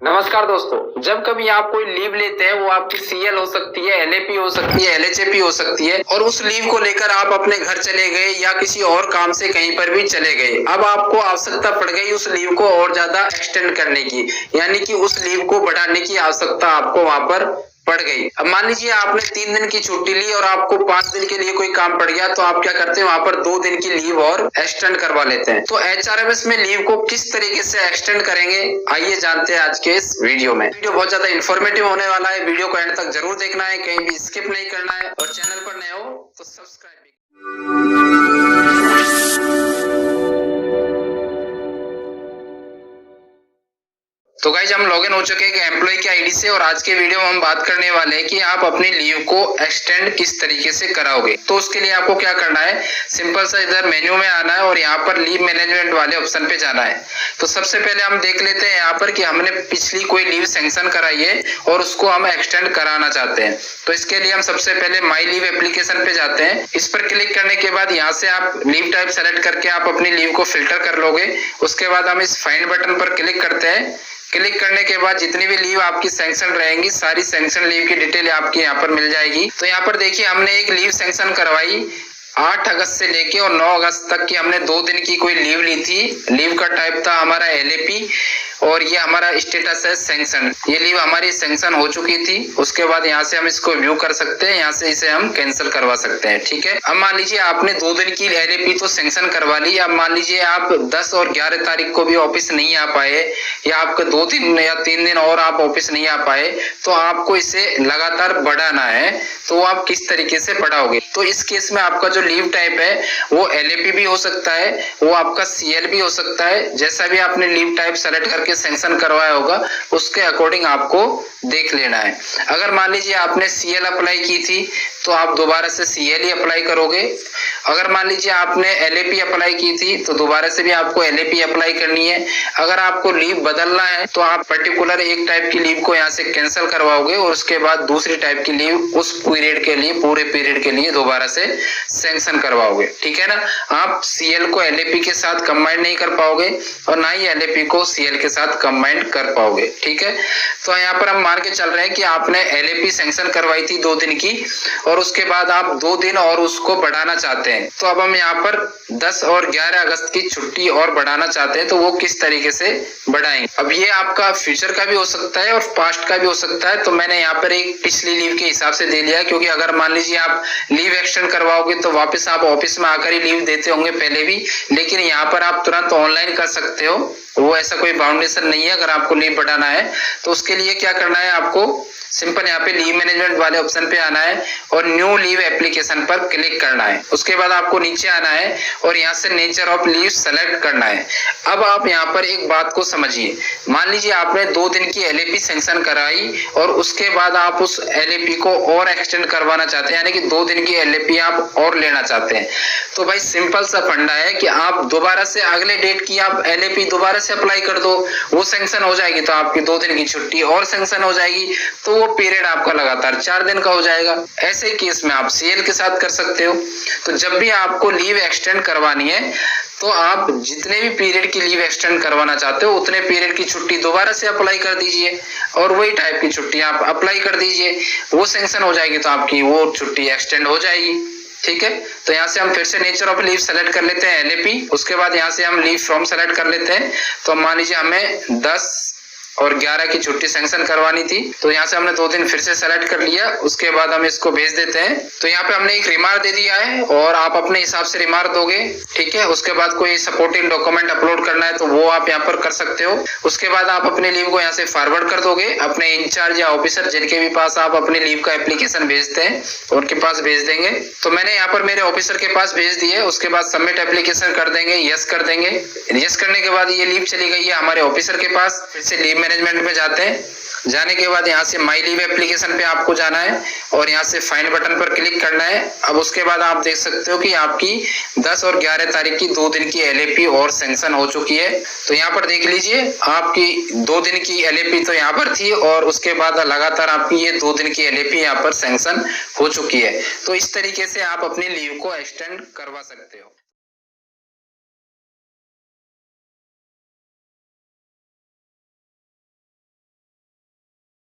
नमस्कार दोस्तों, जब कभी आप कोई लीव लेते हैं वो आपकी सीएल हो सकती है, एलएपी हो सकती है, एलएचएपी हो सकती है और उस लीव को लेकर आप अपने घर चले गए या किसी और काम से कहीं पर भी चले गए। अब आपको आवश्यकता पड़ गई उस लीव को और ज्यादा एक्सटेंड करने की, यानी कि उस लीव को बढ़ाने की आवश्यकता आपको वहां पर पड़ गई। अब मान लीजिए आपने 3 दिन की छुट्टी ली और आपको 5 दिन के लिए कोई काम पड़ गया, तो आप क्या करते हैं, वहां पर 2 दिन की लीव और एक्सटेंड करवा लेते हैं। तो एचआरएमएस में लीव को किस तरीके से एक्सटेंड करेंगे, आइए जानते हैं आज के इस वीडियो में। वीडियो बहुत ज्यादा इन्फॉर्मेटिव होने वाला है, वीडियो को एंड तक जरूर देखना है, कहीं भी स्किप नहीं करना है और चैनल पर नए हो तो सब्सक्राइब भी। तो गाइज हम लॉगिन हो चुके हैं एम्प्लॉय की आईडी से और आज के वीडियो में हम बात करने वाले हैं कि आप अपनी लीव को एक्सटेंड किस तरीके से कराओगे। तो उसके लिए आपको क्या करना है, सिंपल सा इधर मेन्यू में आना है और यहाँ पर लीव मैनेजमेंट वाले ऑप्शन पे जाना है। तो सबसे पहले हम देख लेते हैं यहाँ पर कि हमने पिछली कोई लीव सैंक्शन कराई है और उसको हम एक्सटेंड कराना चाहते हैं। तो इसके लिए हम सबसे पहले माई लीव एप्लीकेशन पे जाते हैं। इस पर क्लिक करने के बाद यहाँ से आप लीव टाइप सेलेक्ट करके आप अपनी लीव को फिल्टर कर लोगे। उसके बाद हम इस फाइंड बटन पर क्लिक करते हैं। क्लिक करने के बाद जितनी भी लीव आपकी सैंक्शन रहेंगी, सारी सैंक्शन लीव की डिटेल आपकी यहाँ पर मिल जाएगी। तो यहाँ पर देखिए हमने एक लीव सैंक्शन करवाई 8 अगस्त से लेके और 9 अगस्त तक की हमने 2 दिन की कोई लीव ली थी। लीव का टाइप था हमारा एलएपी और ये हमारा स्टेटस है सैंक्शन। ये लीव हमारी सैंक्शन हो चुकी थी। उसके बाद यहाँ से हम इसको व्यू कर सकते हैं, यहाँ से इसे हम कैंसिल करवा सकते हैं। ठीक है, अब मान लीजिए आपने 2 दिन की एलएपी तो सैंक्शन करवा ली। अब मान लीजिए आप 10 और 11 तारीख को भी ऑफिस नहीं आ पाए या आपके 2 दिन या 3 दिन और आप ऑफिस नहीं आ पाए, तो आपको इसे लगातार बढ़ाना है। तो आप किस तरीके से बढ़ाओगे, तो इस केस में आपका जो लीव टाइप है वो एलएपी भी हो सकता है, वो आपका सीएल भी हो सकता है। जैसा भी आपने लीव टाइप सेलेक्ट करके सैंक्शन करवाया होगा उसके अकॉर्डिंग आपको देख लेना है। अगर मान लीजिए आपने सीएल अप्लाई की थी तो आप दोबारा से सीएल ही अप्लाई करोगे। अगर मान लीजिए आपने एलएपी अप्लाई की थी तो दोबारा से भी आपको एलएपी अप्लाई करनी है। अगर आपको लीव बदलना है तो आप पर्टिकुलर एक टाइप की लीव को यहाँ से कैंसिल करवाओगे और उसके बाद दूसरी टाइप की लीव उस पीरियड के लिए, पूरे पीरियड के लिए दोबारा से सैंक्शन करवाओगे। ठीक है ना, आप सीएल को एलएपी के साथ कंबाइन नहीं कर पाओगे और ना ही एलएपी को सीएल के साथ कंबाइन कर पाओगे। ठीक है, तो यहाँ पर हम मान के चल रहे हैं कि आपने एलएपी सैंक्शन करवाई थी 2 दिन की और उसके बाद आप 2 दिन और उसको बढ़ाना चाहते हैं। तो अब हम यहाँ पर 10 और 11 अगस्त की छुट्टी और बढ़ाना चाहते हैं, तो वो किस तरीके से बढ़ाएंगे। अब ये आपका फ्यूचर का भी हो सकता है और पास्ट का भी हो सकता है। तो मैंने यहाँ पर एक पिछली लीव के हिसाब से दे लिया है, क्योंकि अगर मान लीजिए आप लीव एक्सटेंड करवाओगे तो वापस आप ऑफिस में आकर ही लीव देते होंगे पहले भी, लेकिन यहाँ पर आप तुरंत ऑनलाइन कर सकते हो। वो ऐसा कोई बाउंडेशन नहीं है। अगर आपको लीव बढ़ाना है तो उसके लिए क्या करना है, आपको सिंपल यहाँ पे लीव मैनेजमेंट वाले ऑप्शन पे आना है और न्यू लीव एप्लीकेशन पर क्लिक करना है। उसके बाद आपको नीचे आना है और यहाँ से नेचर ऑफ लीव सेलेक्ट करना है। अब आप यहाँ पर एक बात को समझिए, मान लीजिए आपने 2 दिन की एलएपी सैंक्शन कराई और उसके बाद आप उस एलएपी को और एक्सटेंड करवाना चाहते हैं, यानी कि 2 दिन की एलएपी आप और लेना चाहते हैं। तो भाई सिंपल सा फंडा है कि आप दोबारा से अगले डेट की आप एलएपी दोबारा से अप्लाई कर दो, वो सैंक्शन हो जाएगी तो आपकी 2 दिन की छुट्टी और सैंक्शन हो जाएगी, तो वो पीरियड आपका लगातार 4 दिन का हो जाएगा। ऐसे केस में आप सीएल के साथ कर सकते हो। तो जब भी आपको लीव एक्सटेंड करवानी है तो आप जितने भी पीरियड की लीव एक्सटेंड करवाना चाहते हो उतने पीरियड की छुट्टी दोबारा से अप्लाई कर दीजिए और वही टाइप की छुट्टी आप अप्लाई कर दीजिए, वो सैंक्शन हो जाएगी तो आपकी वो छुट्टी एक्सटेंड हो जाएगी। ठीक है, तो यहाँ से हम फिर से नेचर ऑफ लीव सेलेक्ट कर लेते हैं एलएपी। उसके बाद यहाँ से हम लीव फ्रॉम सेलेक्ट कर लेते हैं। तो मान लीजिए हमें 10 और 11 की छुट्टी सैंक्शन करवानी थी, तो यहाँ से हमने 2 दिन फिर से सेलेक्ट कर लिया। उसके बाद हम इसको भेज देते हैं। तो यहाँ पे हमने एक रिमार्क दे दिया है और आप अपने हिसाब से रिमार्क दोगे। ठीक है, उसके बाद कोई सपोर्टिंग डॉक्यूमेंट अपलोड करना है तो वो आप यहाँ पर कर सकते हो। उसके बाद आप अपने लीव को यहाँ से फॉरवर्ड कर दोगे अपने इंचार्ज या ऑफिसर जिनके भी पास आप अपने लीव का एप्लीकेशन भेजते हैं उनके पास भेज देंगे। तो मैंने यहाँ पर मेरे ऑफिसर के पास भेज दिए। उसके बाद सबमिट एप्लीकेशन कर देंगे, यस कर देंगे। यस करने के बाद ये लीव चली गई है हमारे ऑफिसर के पास। फिर से लीव मैनेजमेंट में जाते हैं। जाने के बाद यहाँ से माई लीव एप्लीकेशन पे आपको जाना है और यहाँ से फाइंड बटन पर क्लिक करना है। अब उसके बाद आप देख सकते हो कि आपकी 10 और 11 तारीख की 2 दिन की एलएपी और सैंक्शन हो चुकी है। तो यहाँ पर देख लीजिए आपकी 2 दिन की एलएपी तो यहाँ पर थी और उसके बाद लगातार आपकी ये 2 दिन की एलएपी यहाँ पर सैंक्शन हो चुकी है। तो इस तरीके से आप अपनी लीव को एक्सटेंड करवा सकते हो।